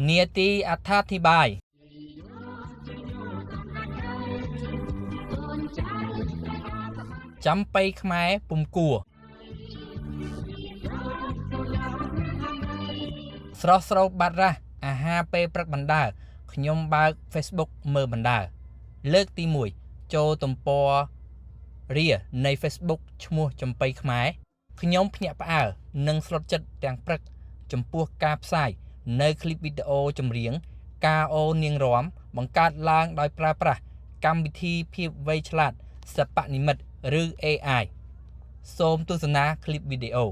នាទីអត្ថាធិប្បាយចំបៃខ្មែរពុំគួរស្រស់ស្រូបបាត់រះអាហារពេលព្រឹកបណ្ដើរខ្ញុំបើក Facebook មើលបណ្ដើរលើកទី1ចូលទំព័ររានៃ Facebook ឈ្មោះចំបៃខ្មែរខ្ញុំភ្ញាក់ផ្អើលនិងស្លុតចិត្តទាំងព្រឹកចំពោះការផ្សាយនៅคลิปវីដេអូចម្រៀងការអូននាងរំបង្កើតឡើងដោយប្រើប្រាស់កម្មវិធីភាពវៃឆ្លាតសិប្បនិម្មិតឬ AI សូមទស្សនាคลิปវីដេអូ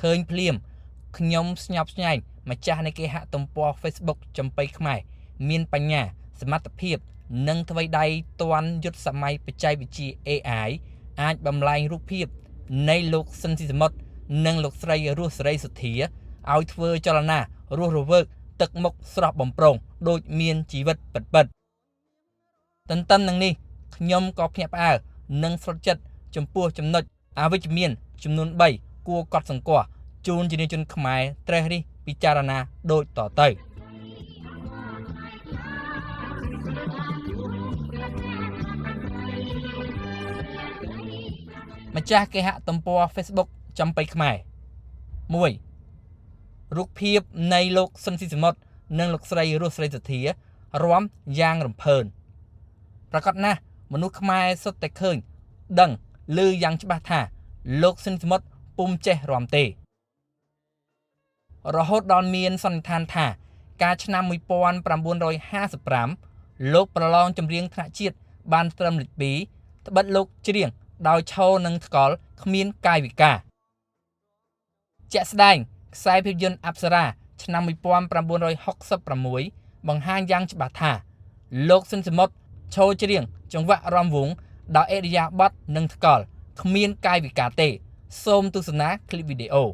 ឃើញភ្លាមខ្ញុំស្ញប់ស្ញែងម្ចាស់នៃគេហទំព័រ Facebook ចំបៃខ្មែរមានបញ្ញាសមត្ថភាពនិងថ្វីដៃទាន់យុទ្ធសម័យបច្ចេកវិទ្យា AI អាចបំលែងរូបភាពនៃលោកស៊ិនស៊ីសមុតនិងលោកស្រីរស់សេរីសុទ្ធាឲ្យធ្វើចលនារស់រវើកទឹកមុខស្រស់បំប្រងដូចមានជីវិតពិតទន្ទឹមនឹងនេះខ្ញុំក៏ភ្ញាក់ផ្អើលនិងស្លុតចិត្តចំពោះចំណុចអវិជ្ជមានចំនួន3គួរកត់សម្គាល់ជូនជាជនខ្មែរត្រេះរិះពិចារណាដូចតទៅម្ចាស់គេហទំព័រ Facebook ចំបៃខ្មែរ1រូបភាពនៃលោកស៊ិនស៊ីសមុតនិងលោកស្រីរស់សេរីសុទ្ធារាំយ៉ាងរំភើនប្រកាសណាស់មនុស្សខ្មែរសុទ្ធតែឃើញដឹងឮយ៉ាងច្បាស់ថាលោកស៊ិនស៊ីសមុតពុំចេះរាំទេរហូតដល់មានសន្និដ្ឋានថាកាលឆ្នាំ1955លោកប្រឡងចម្រៀងថ្នាក់ជាតិបានត្រឹមលេខ2ត្បិតលោកច្រៀងដោយឈរនឹងថ្កល់គ្មានកាយវិការជាក់ស្ដែងខ្សែភាពយន្តអប្សរាឆ្នាំ1966បង្ហាញយ៉ាងច្បាស់ថាលោកស៊ិនសមុតឈរច្រៀងចង្វាក់រាំវង់ដោយឥរិយាបថនិងថ្កល់គ្មានកាយវិការទេសូមទស្សនាคลิปវីដេអូ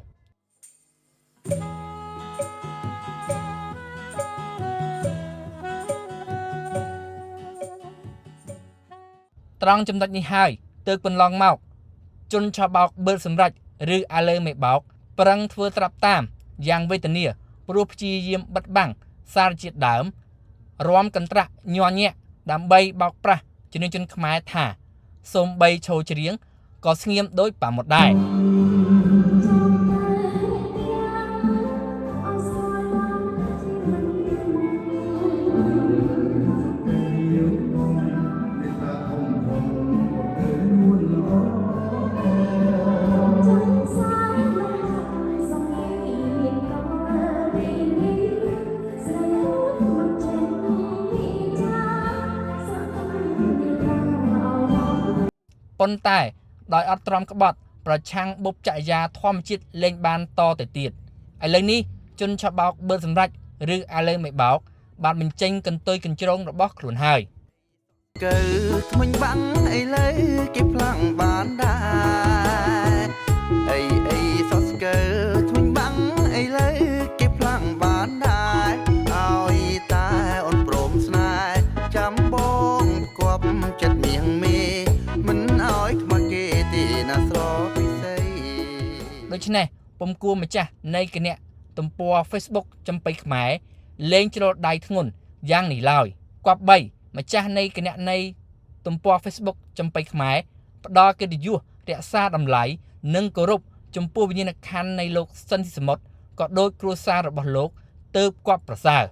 ត្រង់ចំណុចនេះហើយទើបកន្លងមកជនឆបោកបឺតសម្រេចឬអាលើមេបោកប្រឹងធ្វើត្រាប់តាមយ៉ាងវេទនាព្រោះព្យាយាមបិទបាំងសារជាតិដើមរាំកន្ត្រាក់ញ័រញាក់ដើម្បីបោកប្រាស់ជនខ្មែរថាសូម្បីឈរច្រៀងក៏ស្ងៀមដូចប៉ាមុតដែរប៉ុន្តែដោយអត់ទ្រាំក្បត់ប្រឆាំងបុព្វចរិយាធម្មជាតិលែងបានតទៅទៀតឥឡូវនេះជនឆបោកបឺតសម្រេចឬអាលើមេបោកបានបញ្ចេញកន្ទុយកញ្ជ្រោងរបស់ខ្លួនហើយកើថ្មិញបាំងឥឡូវគេផ្លាំងបានដែរអីសស្កើថ្មិញបាំងឥឡូវគេផ្លាំងបានដែរឲ្យតែអូនព្រមស្នេហ៍ចាំបងគប់ចិត្តនាងមេមិនឲ្យខ្មាស់គេទេណាស្រពិសីដូច្នេះពុំគួរម្ចាស់នៃគណៈទំព័រ Facebook ចំបៃខ្មែរលេងជ្រុលដៃធ្ងន់យ៉ាងនេះឡើយគប្បីម្ចាស់នៃគណៈនៃទំព័រ Facebook ចំបៃខ្មែរផ្ដល់កិត្តិយសរក្សាតម្លៃនិងគោរពចំពោះវិញ្ញាណក្ខន្ធនៃលោកស៊ិនស៊ីសមុតក៏ដូចគ្រួសាររបស់លោកទើបគប់ប្រសើរ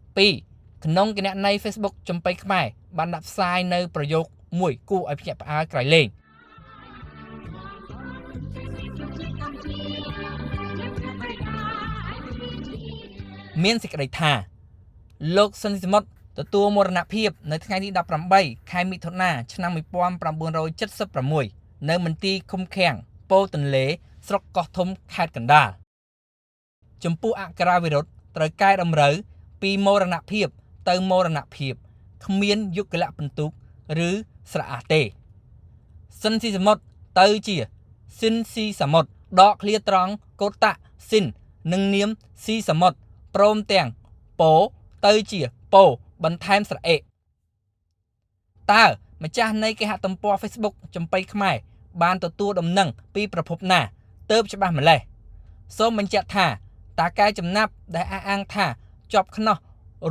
2ក្នុងគណនី Facebook ចំបៃខ្មែរបានដាក់ផ្សាយនៅប្រយោគមួយគួរឲ្យភ្ញាក់ផ្អើលក្រោយលេង មានសេចក្តីថាលោកស៊ិនស៊ីមុតទទួលមរណភាពនៅថ្ងៃទី18ខែមិថុនាឆ្នាំ1976នៅមន្ទីរឃុំឃាំងពោធិ៍ទន្លេស្រុកកោះធំខេត្តកណ្ដាលចំពោះអក្ខរាវិរុទ្ធត្រូវកែតម្រូវពីមរណភាពទៅមរណភាពគ្មានយុគលៈបន្ទុកឬស្រៈទេស៊ិនស៊ីសមុទ្រទៅជាស៊ិនស៊ីសមុទ្រដកឃ្លាត្រង់កូតៈស៊ិននិងនាមស៊ីសមុទ្រព្រមទាំងពោទៅជាពោបន្ថែមស្រៈតើម្ចាស់នៃគេហទំព័រ Facebook ចំបៃខ្មែរបានទទួលដំណឹងពីប្រភពណាទើបច្បាស់ម្លេះសូមបញ្ជាក់ថាតើកែចំណាប់ដែលអះអាងថាជាប់ខ្នោះ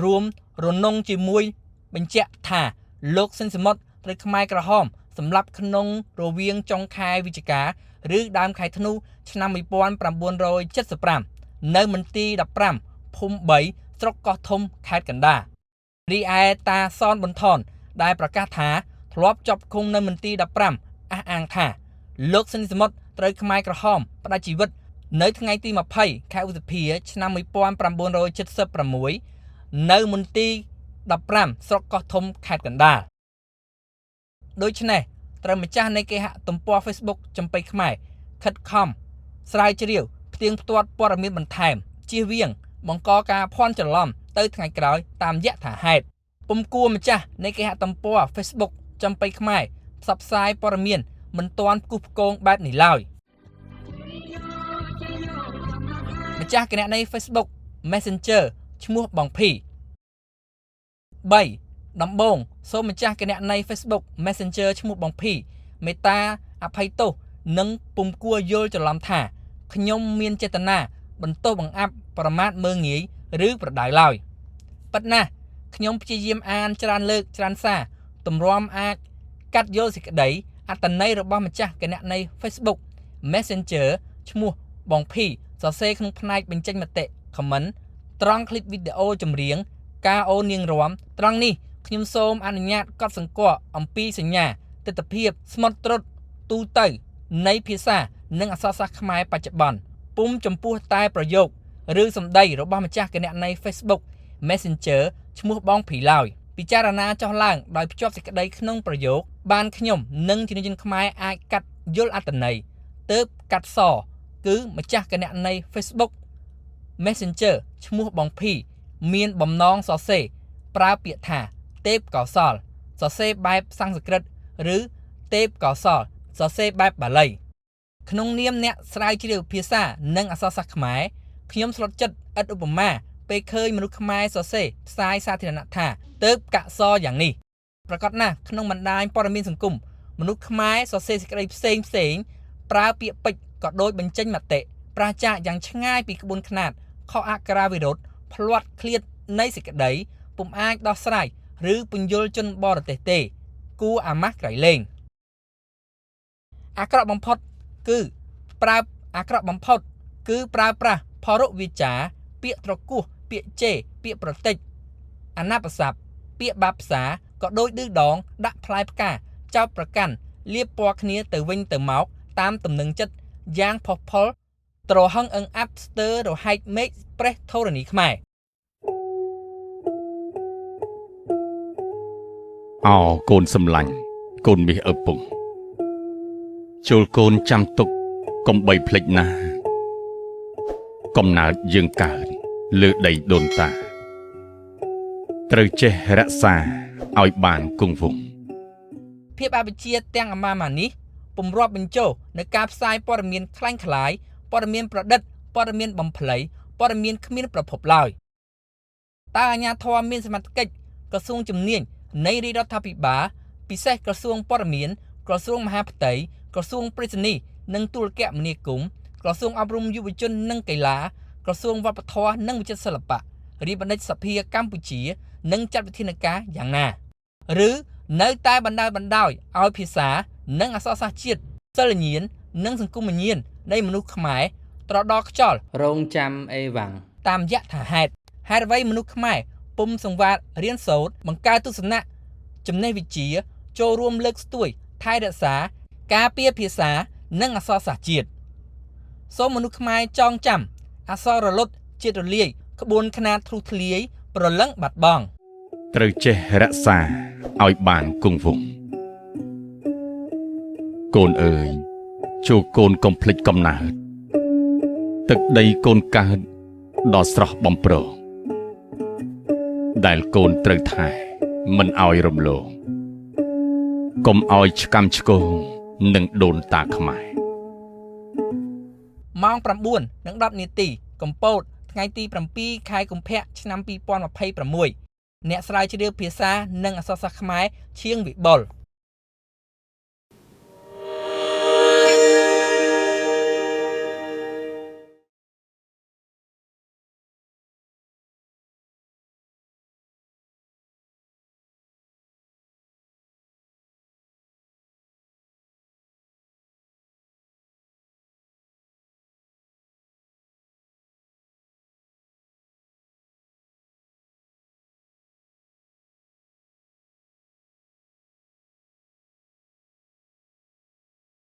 រួមរនងជាមួយបញ្ជាក់ថាលោកស៊ិនសមុទ្រត្រូវខ្មែរក្រហមសម្រាប់ក្នុងរវាងចុងខែវិច្ឆិកាឬដើមខែធ្នូឆ្នាំ1975នៅមន្ទីរ15ភូមិ3ស្រុកកោះធំខេត្តកណ្ដាលរីឯតាសនប៊ុនថនដែលប្រកាសថាធ្លាប់ជាប់ឃុំនៅមន្ទីរ15អះអាងថាលោកស៊ិនសមុទ្រត្រូវខ្មែរក្រហមផ្តាច់ជីវិតនៅថ្ងៃទី20ខែឧសភាឆ្នាំ1976នៅមន្ទីរ15ស្រុកកោះធំខេត្តកណ្ដាលដូច្នេះត្រូវម្ចាស់នៃគេហទំព័រ Facebook ចំបៃខ្មែរខិតខំស្រាវជ្រាវផ្ទៀងផ្ទាត់ព័ត៌មានបន្ថែមជៀសវាងបង្កការភ័ន្តច្រឡំទៅថ្ងៃក្រោយតាមយថាហេតុពុំគួរម្ចាស់នៃគេហទំព័រ Facebook ចំបៃខ្មែរផ្សព្វផ្សាយព័ត៌មានមិនទាន់ផ្គូសផ្គងបែបនេះឡើយម្ចាស់គណនី Facebook Messenger ឈ្មោះបងភី 3. ដំបូងសូមម្ចាស់គណនី Facebook Messenger ឈ្មោះបងភីមេត្តាអភ័យទោសនិងពុំគួរយល់ច្រឡំថាខ្ញុំមានចេតនាបន្ទោសបង្អាប់ប្រមាថមើលងាយឬប្រដៅឡើយពិតណាស់ខ្ញុំព្យាយាមអានច្រើនលើកច្រើនសារទម្រាំអាចកាត់យកសេចក្តីអត្ថន័យរបស់ម្ចាស់គណនី Facebook Messenger ឈ្មោះបងភីសរសេរក្នុងផ្នែកបញ្ចេញមតិ comment ត្រង់คลิปវីដេអូចម្រៀងការអូននាងរាំត្រង់នេះខ្ញុំសូមអនុញ្ញាតកត់សម្គាល់អំពីសញ្ញាទិដ្ឋភាពស្មុតត្រុតទូទៅនៃភាសានិងអក្សរសាស្ត្រខ្មែរបច្ចុប្បន្នពុំចំពោះតែប្រយោគឬសម្ដីរបស់ម្ចាស់គណនី Facebook Messenger ឈ្មោះបងភីឡើយពិចារណាចុះឡើងដោយភ្ជាប់សេចក្តីក្នុងប្រយោគបានខ្ញុំនិងជាជនខ្មែរអាចកាត់យល់អត្ថន័យទើបកាត់សគឺម្ចាស់គណនី Facebook Messenger ឈ្មោះបងភីមានបំណងសរសេរប្រើពាក្យថាទេពកោសលសរសេរបែបសំស្ក្រឹតឬទេពកោសលសរសេរបែបបាលីក្នុងនាមអ្នកស្រាវជ្រាវភាសានិងអក្សរសាស្ត្រខ្មែរខ្ញុំស្លុតចិត្តឥតឧបមាពេលឃើញមនុស្សខ្មែរសរសេរផ្សាយសាធារណៈថាទើបកាក់សយ៉ាងនេះប្រកាសណាស់ក្នុងបណ្ដាញព័ត៌មានសង្គមមនុស្សខ្មែរសរសេរសេចក្តីផ្សេងប្រើពាក្យពេចន៍ក៏ដូចបញ្ចេញមតិប្រាចាកយ៉ាងឆ្ងាយពីក្បួនខ្នាតខុសអក្ខរាវិរុទ្ធផ្លាត់ឃ្លាតនៃសេចក្តីពុំអាចដោះស្រាយឬពន្យល់ជនបរទេសទេគួរអាម៉ាស់ក្រៃលែងអាក្រក់បំផុតគឺប្រើប្រាស់ផរុវាចាពាក្យត្រគោះពាក្យជេរពាក្យប្រតិចអនាបស័ព្ទពាក្យបាបផ្សាក៏ដូចឌឺដងដាក់ផ្លែផ្កាចោទប្រកាន់លាបពណ៌គ្នាទៅវិញទៅមកតាមទំនឹងចិត្តយ៉ាងផុសផុលត្រហឹងអឹងអាប់ស្ទើររហែកមេឃប្រេះធរណីខ្មែរអោកូនសម្លាញ់កូនមាសឪពុកចូលកូនចាំទុកកុំបីភ្លេចណាកំណើតយើងកើតលើដីដូនតាត្រូវចេះរក្សាឲ្យបានគង់វង្សភាពអវិជ្ជាទាំងអាម៉ានេះពុំរាប់បញ្ចូលនៅការផ្សាយព័ត៌មានคล้ายคล้ายព័ត៌មានប្រឌិតព័ត៌មានបំភ្លៃព័ត៌មានគ្មានប្រភពឡើយតើអាជ្ញាធរមានសមត្ថកិច្ចក្រសួងជំនាញនៃរាជរដ្ឋាភិបាលពិសេសក្រសួងព័ត៌មានក្រសួងមហាផ្ទៃក្រសួងប្រៃសណីនិងទូរគមនាគមន៍ក្រសួងអប់រំយុវជននិងកីឡាក្រសួងវប្បធម៌និងវិចិត្រសិល្បៈរាជបណ្ឌិតសភាកម្ពុជានឹងចាត់វិធានការយ៉ាងណាឬនៅតែបណ្ដោយឲ្យភាសានិងអក្សរសាស្ត្រជាតិសិលញ្ញាណនិងសង្គមញាណនៃមនុស្សខ្មែរត្រដរខ្យល់រងចាំអេវ៉ាំងតាមយថាហេតុអ្វីមនុស្សខ្មែរពុំសង្វាតរៀនសូត្របង្កើតទស្សនៈចំណេះវិជ្ជាចូលរួមលើកស្ទួយថែរក្សាការពារភាសានិងអក្សរសាស្ត្រជាតិសូមមនុស្សខ្មែរចងចាំអក្សររលត់ជាតិរលាយ ក្បួនខ្នាតធ្លុះធ្លាយប្រលឹងបាត់បង់ ត្រូវចេះរក្សាឲ្យបានគង់វង្សកូនអើយចូលកូនកុំភ្លេចកំណើតទឹកដីកូនកើតដ៏ស្រស់បំព្រងដែលកូនត្រូវថែមិនឲ្យរំលងកុំឲ្យឆ្កាំឆ្គងនឹងដូនតាខ្មែរ ម៉ោង 9:10 នាទីកំពតថ្ងៃទី 7 ខែកុម្ភៈឆ្នាំ 2026 អ្នកស្រាវជ្រាវភាសានិងអក្សរសាស្ត្រខ្មែរឈៀងវិបុល